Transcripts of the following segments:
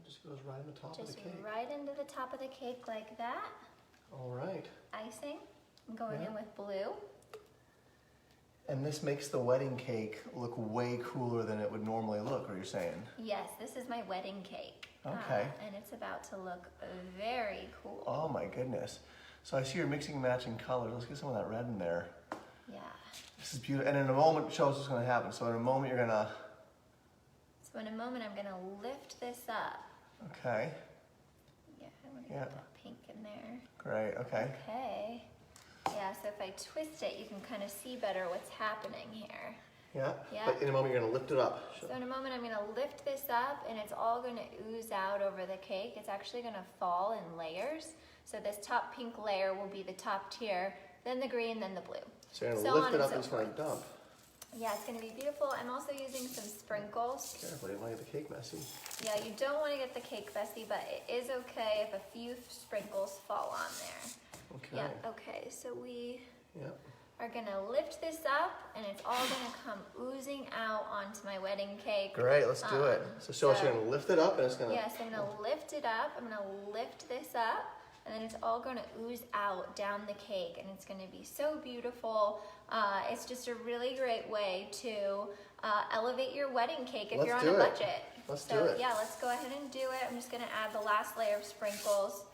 It just goes right in the top of the Just cake. right into the top of the cake like that. All right. Icing. I'm going Yeah. in with blue. And this makes the wedding cake look way cooler than it would normally look, are you saying? Yes, this is my wedding cake. Okay. And it's about to look very cool. Oh my goodness. So I see you're mixing and matching colors. Let's get some of that red in there. Yeah. This is beautiful. And in a moment, it shows what's going to happen. So in a moment, you're going to... So in a moment, I'm gonna lift this up. Okay. Yeah, I want to Yeah. get that pink in there. Great. Okay. Okay. Yeah, so if I twist it, you can kind of see better what's happening here. Yeah. Yeah. But in a moment, you're going to lift it up. So in a moment, I'm gonna lift this up and it's all gonna ooze out over the cake. It's actually gonna fall in layers. So this top pink layer will be the top tier, then the green, then the blue. So you're going to So lift on it and up so and it's going to forth. dump. Yeah, it's gonna be beautiful. I'm also using some sprinkles. Careful, you don't want to get the cake messy. Yeah, you don't want to get the cake messy, but it is okay if a few sprinkles fall on there. Okay. Yeah, okay, so we Yep. are gonna lift this up and it's all gonna come oozing out onto my wedding cake. Great, let's do it. So show us, you're going to lift it up and it's going to... Yes, I'm gonna lift it up. I'm gonna lift this up and then it's all gonna ooze out down the cake and it's gonna be so beautiful. It's just a really great way to elevate your wedding cake if Let's you're on do a it. budget. Let's So do it. yeah, let's go ahead and do it. I'm just gonna add the last layer of sprinkles.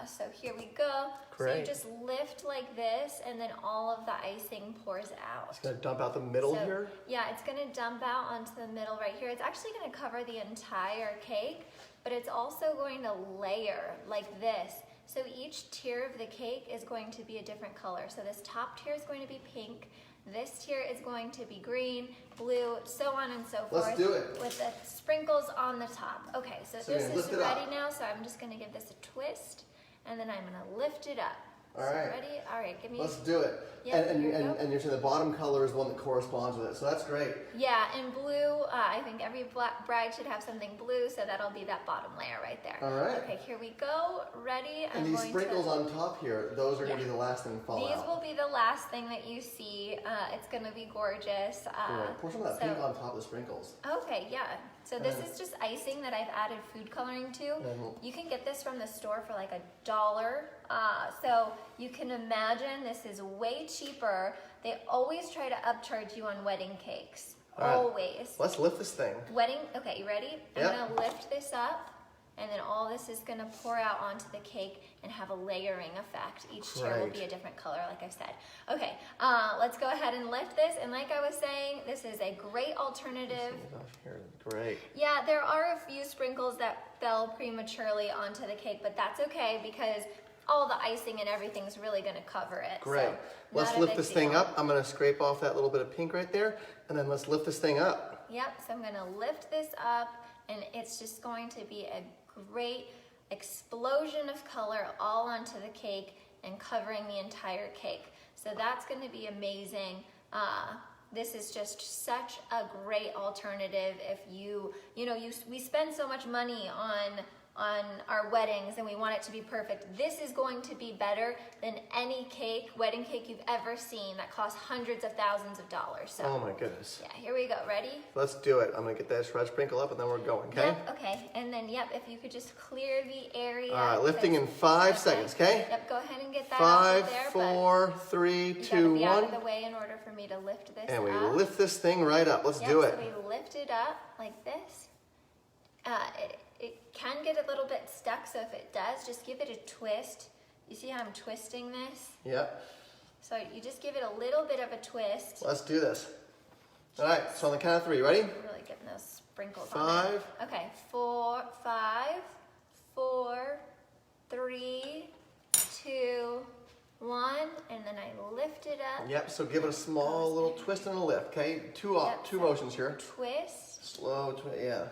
So here we go. So you Great. just lift like this and then all of the icing pours out. It's going to dump out the middle So, here. yeah, it's gonna dump out onto the middle right here. It's actually gonna cover the entire cake, but it's also going to layer like this. So each tier of the cake is going to be a different color. So this top tier is going to be pink, this tier is going to be green, blue, so on and so forth. Let's do it. With the sprinkles on the top. Okay, so So you're this gonna is lift it up. ready now, so I'm just gonna give this a twist, and then I'm gonna lift it up. All So right. ready? All right, give me. Let's do it. Yeah, and here we go. you're saying the bottom color is the one that corresponds with it. So that's great. Yeah, and blue, I think every bride should have something blue, so that'll be that bottom layer right there. All right. Okay, here we go. Ready? And these sprinkles on top here, those are going to be the last thing to fall These out. will be the last thing that you see. It's going to be gorgeous. Great. Pour some of that pink on top of the sprinkles. Okay, yeah. So this And- is just icing that I've added food coloring to. And- You can get this from the store for like $1. So you can imagine this is way cheaper. They always try to upcharge you on wedding cakes. All right. Always. Let's lift this thing. Wedding, okay, you ready? I'm Yeah. gonna lift this up and then all this is gonna pour out onto the cake and have a layering effect. Each tier will Great. be a different color, like I said. Okay, let's go ahead and lift this. And like I was saying, this is a great alternative. Here. Great. Yeah, there are a few sprinkles that fell prematurely onto the cake, but that's okay because all the icing and everything's really gonna cover it. Great. So Let's not a lift big this thing deal. up. I'm going to scrape off that little bit of pink right there. And then let's lift this thing up. Yep, so I'm gonna lift this up and it's just going to be a great explosion of color all onto the cake and covering the entire cake. So that's gonna be amazing. This is just such a great alternative if we spend so much money on our weddings and we want it to be perfect. This is going to be better than any wedding cake you've ever seen that costs hundreds of thousands of dollars. So Oh my goodness. yeah, here we go. Ready? Let's do it. I'm going to get that shred sprinkle up and then we're going, okay? Yep, okay. And then, yep, if you could just clear the area. All right, lifting in 5 seconds, okay? Yep, go ahead and get that 5, out there. 4, 3, but 2, you gotta be out of 1. the way in order for me to lift this And we up. lift this thing right up. Let's Yep, do it. So we lift it up like this. It can get a little bit stuck, so if it does, just give it a twist. You see how I'm twisting this? Yep. So you just give it a little bit of a twist. Let's do this. All right, so on the count of 3, ready? You're really getting those sprinkles on there. 5. Okay, 5, 4, 3, 2, 1, and then I lift it up. Yep, so give it a small little twist and a lift, okay? Two Yep, so motions here. Twist Slow twist, yeah.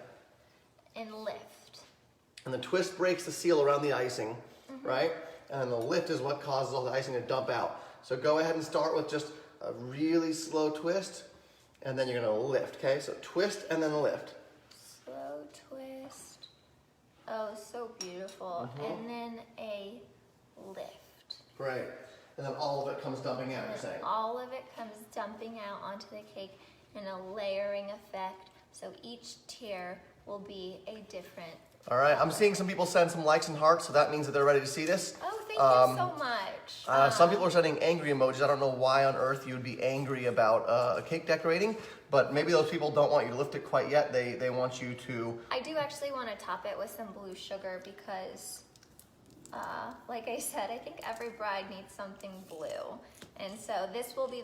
and lift. And the twist breaks the seal around the icing, Mm-hmm. right? And then the lift is what causes all the icing to dump out. So go ahead and start with just a really slow twist, and then you're gonna lift, okay? So twist and then lift. Slow twist. Oh, so beautiful. Mm-hmm. And then a lift. Great. And then all of it comes dumping out, And you're then saying? all of it comes dumping out onto the cake in a layering effect. So each tier will be a different All right, I'm seeing some people send some likes and hearts, so that means that they're ready to see this. Oh, thank you so much. Some people are sending angry emojis. I don't know why on earth you would be angry about a cake decorating, but maybe those people don't want you to lift it quite yet. They want you to... I do actually want to top it with some blue sugar because, like I said, I think every bride needs something blue. And so this will be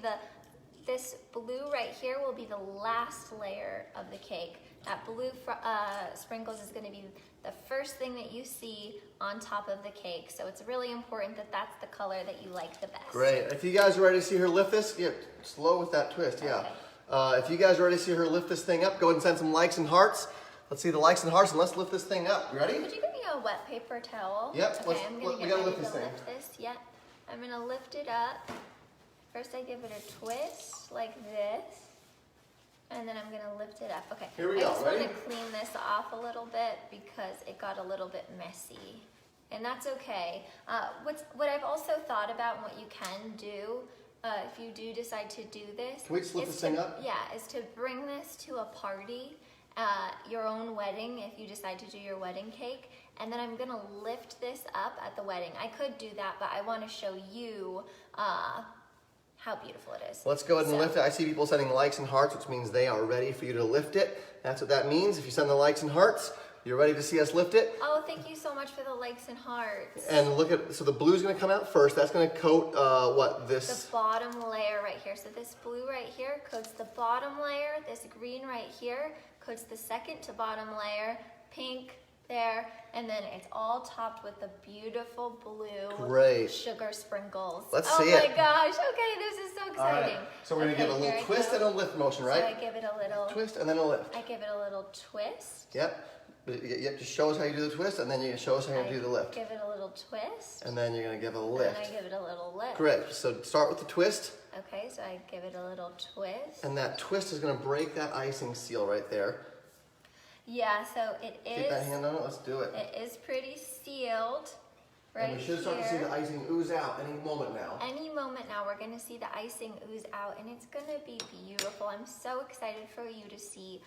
this blue right here will be the last layer of the cake. That blue sprinkles is going to be the first thing that you see on top of the cake. So it's really important that that's the color that you like the best. Great. If you guys are ready to see her lift this, yeah, slow with that twist, yeah. Okay. If you guys are ready to see her lift this thing up, go ahead and send some likes and hearts. Let's see the likes and hearts, and let's lift this thing up. You ready? Could you give me a wet paper towel? Yep. Okay, I'm going to we get gotta ready lift this to thing. lift this. Yep. I'm going to lift it up. First I give it a twist like this. And then I'm gonna lift it up. Okay. Here we I go. just Ready? want to clean this off a little bit because it got a little bit messy, and that's okay. What I've also thought about and what you can do if you do decide to do this. Can we just lift this thing up? Yeah, is to bring this to a party, your own wedding if you decide to do your wedding cake. And then I'm gonna lift this up at the wedding. I could do that, but I want to show you how beautiful it is. Let's go ahead and lift it. I see people sending likes and hearts, which means they are ready for you to lift it. That's what that means. If you send the likes and hearts, you're ready to see us lift it. Oh, thank you so much for the likes and hearts. And look at, so the blue's gonna come out first. That's gonna coat, The bottom layer right here. So this blue right here coats the bottom layer. This green right here coats the second to bottom layer. Pink there. And then it's all topped with the beautiful blue sugar sprinkles. Let's see it. Oh my gosh. Okay, this is so exciting. All right. So we're gonna give it a little twist and a lift motion, right? So I give it a little twist and then a lift. I give it a little twist. Yep. Yep, just show us how you do the twist, and then you show us how you do the lift. Give it a little twist. And then you're going to give it a lift. And I give it a little lift. Correct. So start with the twist. Okay, so I give it a little twist. And that twist is going to break that icing seal right there. Yeah, so it is. Keep that hand on it. Let's do it. It is pretty sealed right here. And we should start to see the icing ooze out any moment now. Any moment now, we're going to see the icing ooze out, and it's going to be beautiful. I'm so excited for you to see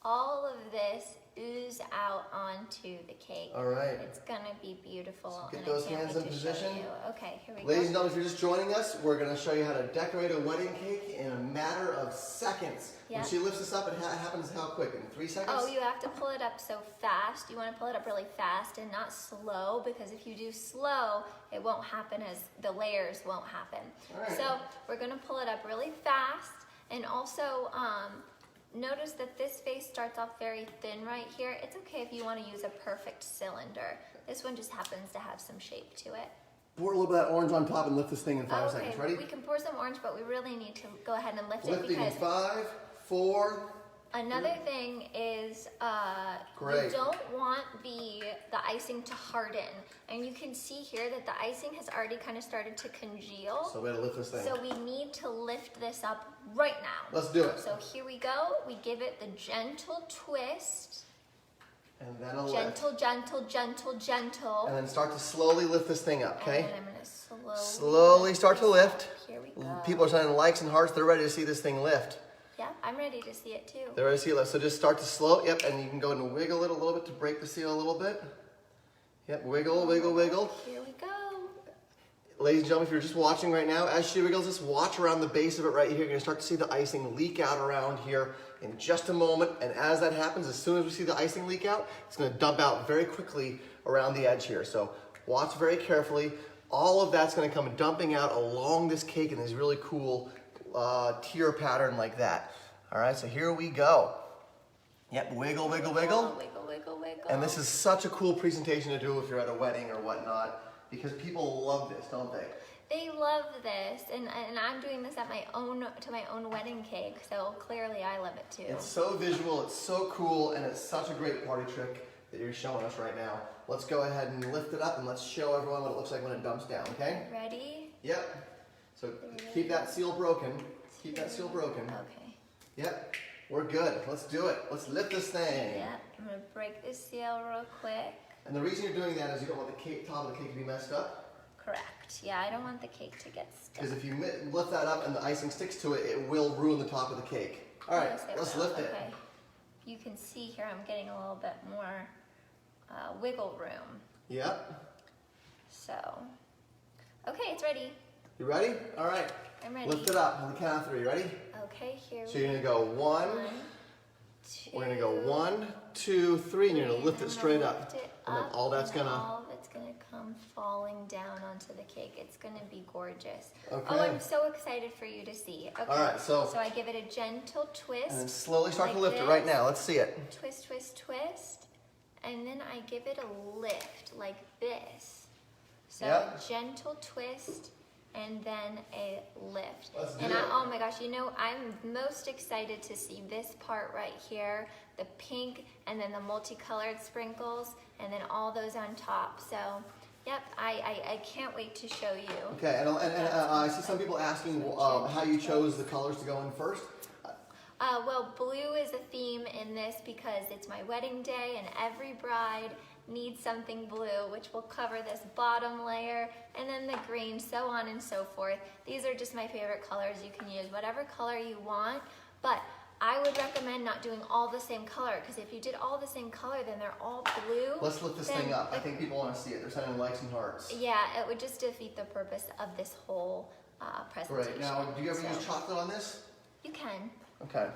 all of this ooze out onto the cake. All right. It's gonna be beautiful. So get those hands in position. Okay, here we go. Ladies and gentlemen, if you're just joining us, we're gonna show you how to decorate a wedding cake in a matter of seconds. Yeah. When she lifts this up, it happens how quick? In 3 seconds? Oh, you have to pull it up so fast. You want to pull it up really fast and not slow, because if you do slow, it won't happen the layers won't happen. All right. So we're gonna pull it up really fast, and also notice that this face starts off very thin right here. It's okay if you want to use a perfect cylinder. This one just happens to have some shape to it. Pour a little bit of that orange on top and lift this thing in 5 seconds. Ready? We can pour some orange, but we really need to go ahead and lift it Lifting in because 5, 4. another thing is you don't want the icing to harden. And you can see here that the icing has already kind of started to congeal. So we gotta lift this thing. So we need to lift this up right now. Let's do it. So here we go. We give it the gentle twist. And then a lift. Gentle, gentle, gentle, gentle. And then start to slowly lift this thing up, okay? And then I'm gonna slowly start to lift. Here we go. People are sending likes and hearts. They're ready to see this thing lift. Yeah, I'm ready to see it too. They're ready to see it lift. So just start to slow. Yep, and you can go and wiggle it a little bit to break the seal a little bit. Yep, wiggle, wiggle, wiggle. Here we go. Ladies and gentlemen, if you're just watching right now, as she wiggles this, watch around the base of it right here. You're gonna start to see the icing leak out around here in just a moment. And as that happens, as soon as we see the icing leak out, it's gonna dump out very quickly around the edge here. So watch very carefully. All of that's gonna come dumping out along this cake in this really cool tier pattern like that. All right, so here we go. Yep, wiggle, wiggle, wiggle. Wiggle, wiggle, wiggle. And this is such a cool presentation to do if you're at a wedding or whatnot, because people love this, don't they? They love this, and I'm doing this at my own wedding cake, so clearly I love it too. It's so visual, it's so cool, and it's such a great party trick that you're showing us right now. Let's go ahead and lift it up and let's show everyone what it looks like when it dumps down, okay? Ready? Yep. So keep that seal broken. Keep that seal broken. Okay. Yep. We're good. Let's do it. Let's lift this thing. Yeah, I'm gonna break this seal real quick. And the reason you're doing that is you don't want the cake, top of the cake to be messed up. Correct. Yeah, I don't want the cake to get stuck. Because if you lift that up and the icing sticks to it, it will ruin the top of the cake. All right, Yes, it let's will. lift it. Okay. You can see here I'm getting a little bit more wiggle room. Yep. So, okay, it's ready. You ready? All right. I'm ready. Lift it up on the count of 3. Ready? Okay, here So you're gonna go 1. We're gonna go 1, 2, 3, and you're gonna lift it straight up. And then all that's gonna. All of it's gonna come falling down onto the cake. It's gonna be gorgeous. Okay. Oh, I'm so excited for you to see. Okay. All right, so I give it a gentle twist. And then slowly start like to lift this. it right now. Let's see it. Twist, twist, twist. And then I give it a lift like this. So Yep. gentle twist and then a lift. Let's do And it. oh my gosh, you know, I'm most excited to see this part right here, the pink and then the multicolored sprinkles and then all those on top. So, yep, I can't wait to show you. Okay, and I see some people asking how you chose the colors to go in first. Well, blue is a theme in this because it's my wedding day and every bride needs something blue, which will cover this bottom layer, and then the green, so on and so forth. These are just my favorite colors. You can use whatever color you want, but I would recommend not doing all the same color, because if you did all the same color, then they're all blue. Let's lift this thing up. I think people want to see it. They're sending likes and hearts. Yeah, it would just defeat the purpose of this whole presentation. Great. Now, do you ever use chocolate on this? You can. Okay.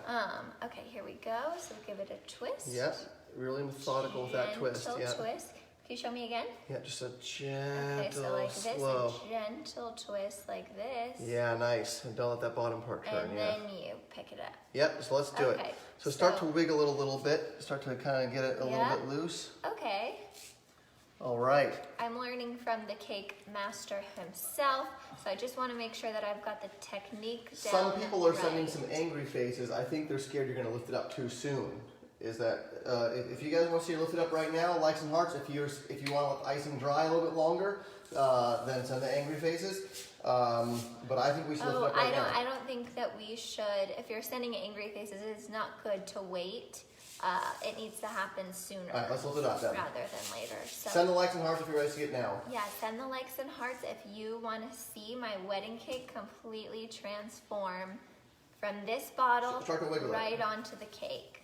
Okay, here we go. So give it a twist. Yep. Really methodical with that twist. Gentle Yeah. twist. Can you show me again? Yeah, just a gentle, Okay, so like this, slow. a gentle twist like this. Yeah, nice. And don't let that bottom part turn. And then you pick it up. Yep. So let's do it. Okay, So start so- to wiggle it a little bit. Start to kind of get it a little Yeah. bit loose. Okay. All right. I'm learning from the cake master himself, so I just want to make sure that I've got the technique down. Some people are right. sending some angry faces. I think they're scared you're going to lift it up too soon. Is that if you guys want to see it lifted up right now, likes and hearts. If you want to let the icing dry a little bit longer, then send the angry faces. But I think we should lift it up right now. I don't think that we should. If you're sending angry faces, it's not good to wait. It needs to happen sooner. All right, let's lift it up then. Rather than later. So. Send the likes and hearts if you're ready to see it now. Yeah, send the likes and hearts if you want to see my wedding cake completely transform from this bottle Start to wiggle it. right onto the cake.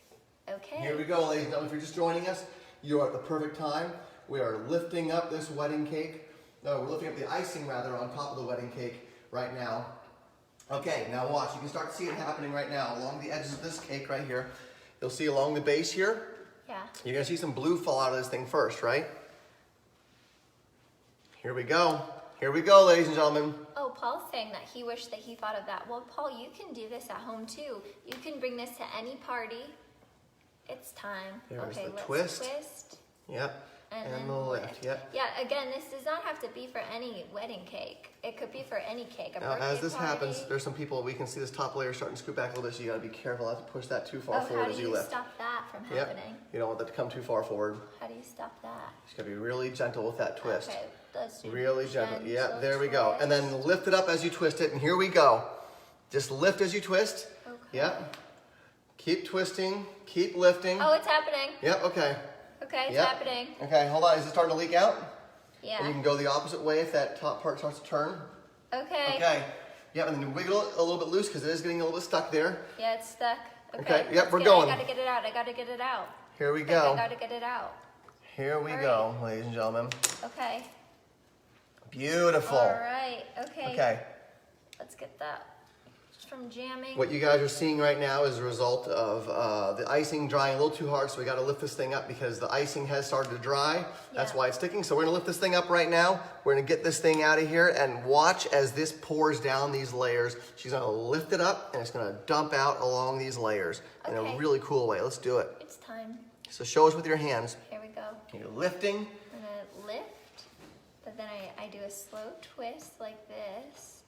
Okay. Here we go, ladies and gentlemen. If you're just joining us, you are at the perfect time. We are lifting up this wedding cake. No, we're lifting up the icing rather on top of the wedding cake right now. Okay, now watch. You can start to see it happening right now along the edges of this cake right here. You'll see along the base here. Yeah. You're gonna see some blue fall out of this thing first, right? Here we go. Here we go, ladies and gentlemen. Oh, Paul's saying that he wished that he thought of that. Well, Paul, you can do this at home too. You can bring this to any party. It's time. There's Okay, the let's twist. twist. Yep. And And then the lift. Yep. Yeah, again, this does not have to be for any wedding cake. It could be for any cake. A Now, birthday as this party. happens, there's some people, we can see this top layer starting to scoot back a little bit, so you gotta be careful not to push that too far forward how as do you you lift. stop that from Yep. happening? You don't want that to come too far forward. How do you stop that? You just gotta be really gentle with that twist. Okay, let's do Really gentle. Yeah, gentle there we go. And then lift it up as you twist it, and here we go. Just lift as you twist. Okay. Yep. Keep twisting, keep lifting. Oh, it's happening. Yep, okay. Okay, it's Yep. happening. Okay, hold on. Is it starting to leak out? Yeah. And you can go the opposite way if that top part starts to turn. Okay. Okay. Yep, and then you wiggle it a little bit loose because it is getting a little bit stuck there. Yeah, it's stuck. Okay, yep, let's we're get it. going. I gotta get it out. I gotta get it out. Here we I go. gotta get it out. Here we Hurry. go, ladies and gentlemen. Okay. Beautiful. All right. Okay. Okay. Let's get that from jamming. What you guys are seeing right now is a result of the icing drying a little too hard, so we got to lift this thing up because the icing has started to dry. That's Yeah. why it's sticking. So we're gonna lift this thing up right now. We're gonna get this thing out of here and watch as this pours down these layers. She's gonna lift it up and it's gonna dump out along these layers in a Okay. really cool way. Let's do it. It's time. So show us with your hands. Here we go. You're lifting. I'm gonna lift, but then I do a slow twist like this,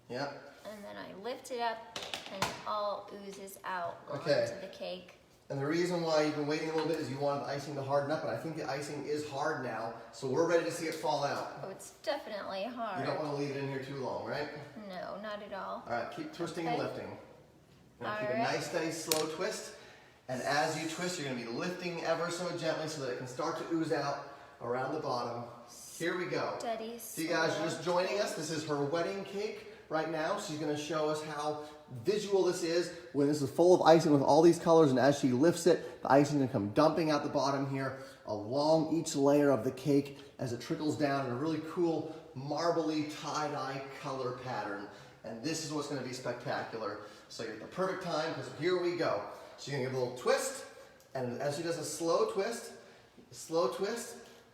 Yeah. and then I lift it up, and it all oozes out Okay. onto the cake. And the reason why you've been waiting a little bit is you wanted the icing to harden up, and I think the icing is hard now, so we're ready to see it fall out. Oh, it's definitely hard. You don't want to leave it in here too long, right? No, not at all. All right, keep twisting and Okay. lifting. You're gonna keep All a right. nice, steady, slow twist. And as you twist, you're gonna be lifting ever so gently so that it can start to ooze out around the bottom. Here we go. Steady, So you guys are slow just joining us. This is her wedding cake right now. She's gonna show us how visual this is when this is full of icing with all these colors, and as she lifts it, the icing is gonna come dumping out the bottom here along each layer of the cake as it trickles down in a really cool marbly tie-dye color pattern. And this is what's gonna be spectacular. So you're at the perfect time, because here we go. She's gonna give a little twist, and as she does a slow twist,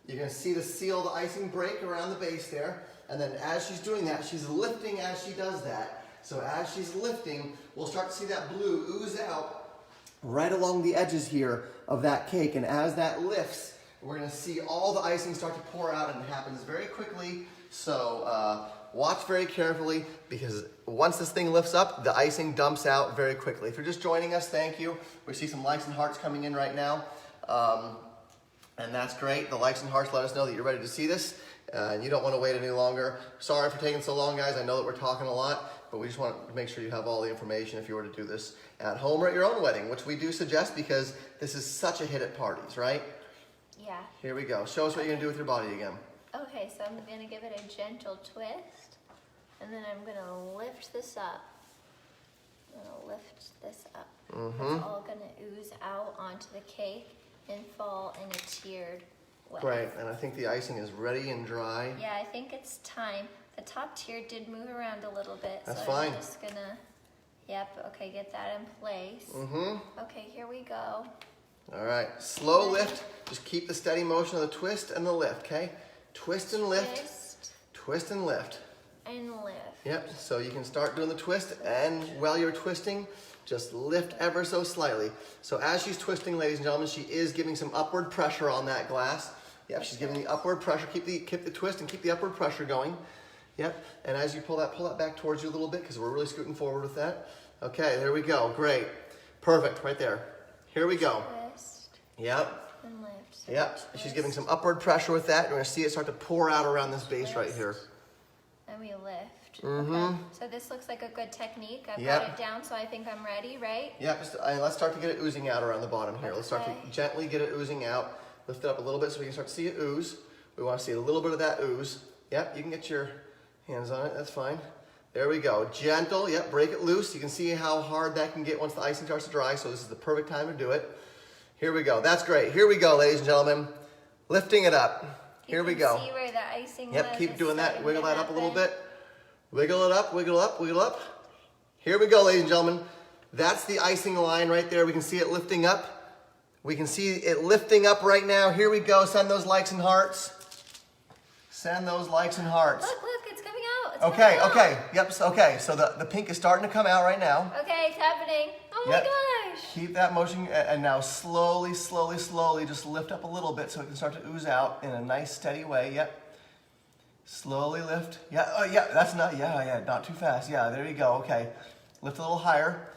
you're gonna see the seal of the icing break around the base there. And then as she's doing that, she's lifting as she does that. So as she's lifting, we'll start to see that blue ooze out right along the edges here of that cake. And as that lifts, we're gonna see all the icing start to pour out, and it happens very quickly. So watch very carefully, because once this thing lifts up, the icing dumps out very quickly. If you're just joining us, thank you. We see some likes and hearts coming in right now. And that's great. The likes and hearts let us know that you're ready to see this. And you don't want to wait any longer. Sorry for taking so long, guys. I know that we're talking a lot, but we just want to make sure you have all the information if you were to do this at home or at your own wedding, which we do suggest because this is such a hit at parties, right? Yeah. Here we go. Show us what you're going to do with your body again. Okay, so I'm going to give it a gentle twist, and then I'm going to lift this up. I'm going to lift this up. It's all going to ooze out onto the cake and fall in a tiered way. Great, and I think the icing is ready and dry. Yeah, I think it's time. The top tier did move around a little bit. That's so fine. I'm just going to, okay, get that in place. Okay, here we go. All right, slow lift. Just keep the steady motion of the twist and the lift, okay? Twist and lift, twist and lift. And lift. Yep, so you can start doing the twist, and while you're twisting, just lift ever so slightly. So as she's twisting, ladies and gentlemen, she is giving some upward pressure on that glass. Yep, she's giving the upward pressure. Keep the twist and keep the upward pressure going. Yep, and as you pull that back towards you a little bit, because we're really scooting forward with that. Okay, there we go, great. Perfect, right there. Here we go. Twist. Yep. And lift. So Yep, twist. she's giving some upward pressure with that. You're gonna see it start to pour out around this base right here. And we lift. Okay. So this looks like a good technique. I've got it down, so I think I'm ready, right? Yep, let's start to get it oozing out around the bottom here. Let's start to Okay. gently get it oozing out. Lift it up a little bit so we can start to see it ooze. We want to see a little bit of that ooze. Yep, you can get your hands on it, that's fine. There we go, gentle, yep, break it loose. You can see how hard that can get once the icing starts to dry, so this is the perfect time to do it. Here we go, that's great. Here we go, ladies and gentlemen. Lifting it up. Here we go. You can see where the icing Yep, was. keep doing that. starting Wiggle to that up a little happen. bit. Wiggle it up, wiggle up, wiggle up. Here we go, ladies and gentlemen. That's the icing line right there. We can see it lifting up. We can see it lifting up right now. Here we go. Send those likes and hearts. Send those likes and hearts. Look, it's coming out. It's Okay, coming out. okay. Yep, okay. So the pink is starting to come out right now. Okay, it's happening. Oh Yep. my gosh. Keep that motion, and now slowly, slowly, slowly, just lift up a little bit so it can start to ooze out in a nice, steady way. Yep. Slowly lift. Yeah, oh yeah, that's not, yeah, not too fast. Yeah, there you go, okay. Lift a little higher.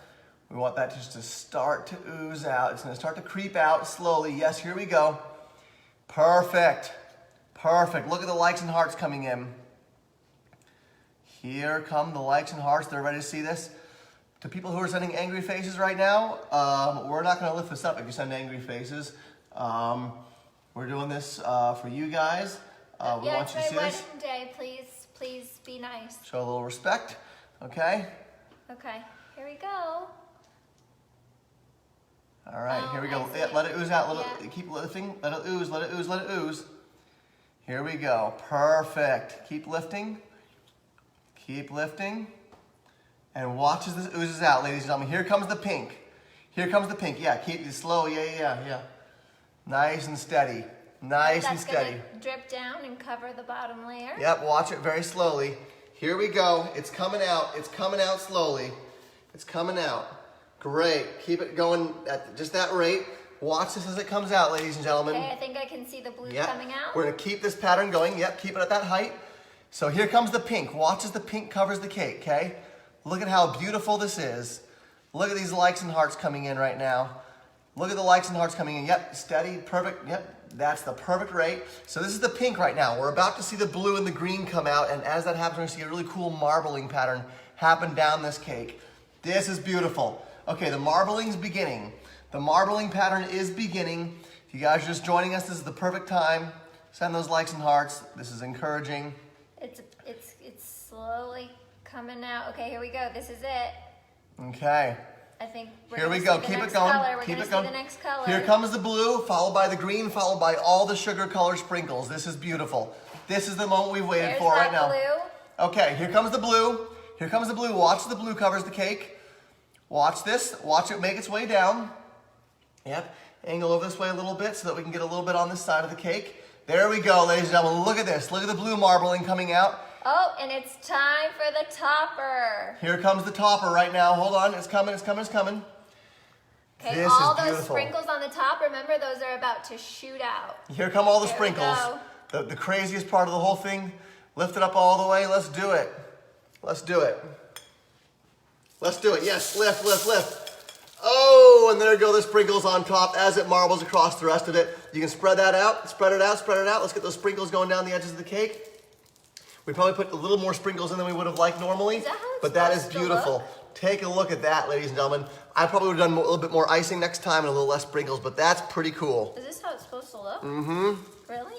We want that just to start to ooze out. It's gonna start to creep out slowly. Yes, here we go. Perfect, perfect. Look at the likes and hearts coming in. Here come the likes and hearts. They're ready to see this. To people who are sending angry faces right now, we're not gonna lift this up if you send angry faces. We're doing this for you guys. We Yeah, want it's you to see my this. wedding day. Please be nice. Show a little respect, okay? Okay, here we go. All right, Oh, here we go. I see. Yeah, let it ooze out. Yeah. Keep lifting. Let it ooze. Let it ooze. Let it ooze. Here we go. Perfect. Keep lifting. Keep lifting. And watch as this oozes out, ladies and gentlemen. Here comes the pink. Here comes the pink. Yeah, keep it slow. Yeah. Nice and steady. Nice and steady. That's gonna drip down and cover the bottom layer. Yep, watch it very slowly. Here we go. It's coming out. It's coming out slowly. It's coming out. Great. Keep it going at just that rate. Watch this as it comes out, ladies and gentlemen. Okay, I think I can see the blue Yep. coming out. We're going to keep this pattern going. Yep, keep it at that height. So here comes the pink. Watch as the pink covers the cake, okay? Look at how beautiful this is. Look at these likes and hearts coming in right now. Look at the likes and hearts coming in. Yep, steady, perfect. Yep, that's the perfect rate. So this is the pink right now. We're about to see the blue and the green come out, and as that happens, we're gonna see a really cool marbling pattern happen down this cake. This is beautiful. Okay, the marbling's beginning. The marbling pattern is beginning. If you guys are just joining us, this is the perfect time. Send those likes and hearts. This is encouraging. It's slowly coming out. Okay, here we go. This is it. Okay. I think we're Here we gonna go. see the Keep it next going. color. We're Keep gonna it going. see the next color. Here comes the blue, followed by the green, followed by all the sugar color sprinkles. This is beautiful. This is the moment we've waited There's for right that now. blue. Okay, here comes the blue. Here comes the blue. Watch the blue covers the cake. Watch this. Watch it make its way down. Yep. Angle over this way a little bit so that we can get a little bit on this side of the cake. There we go, ladies and gentlemen. Look at this. Look at the blue marbling coming out. Oh, and it's time for the topper. Here comes the topper right now. Hold on. It's coming. It's coming. It's coming. Okay, This all is those beautiful. sprinkles on the top, remember those are about to shoot out. Here come all the There we sprinkles. go. The craziest part of the whole thing. Lift it up all the way. Let's do it. Let's do it. Let's do it. Yes, lift, lift, lift. Oh, and there go the sprinkles on top as it marbles across the rest of it. You can spread that out, spread it out, spread it out. Let's get those sprinkles going down the edges of the cake. We probably put a little more sprinkles in than we would have liked normally, Is that how it's but that is supposed to beautiful. look? Take a look at that, ladies and gentlemen. I probably would have done a little bit more icing next time and a little less sprinkles, but that's pretty cool. Is this how it's supposed to look? Mm-hmm. Really?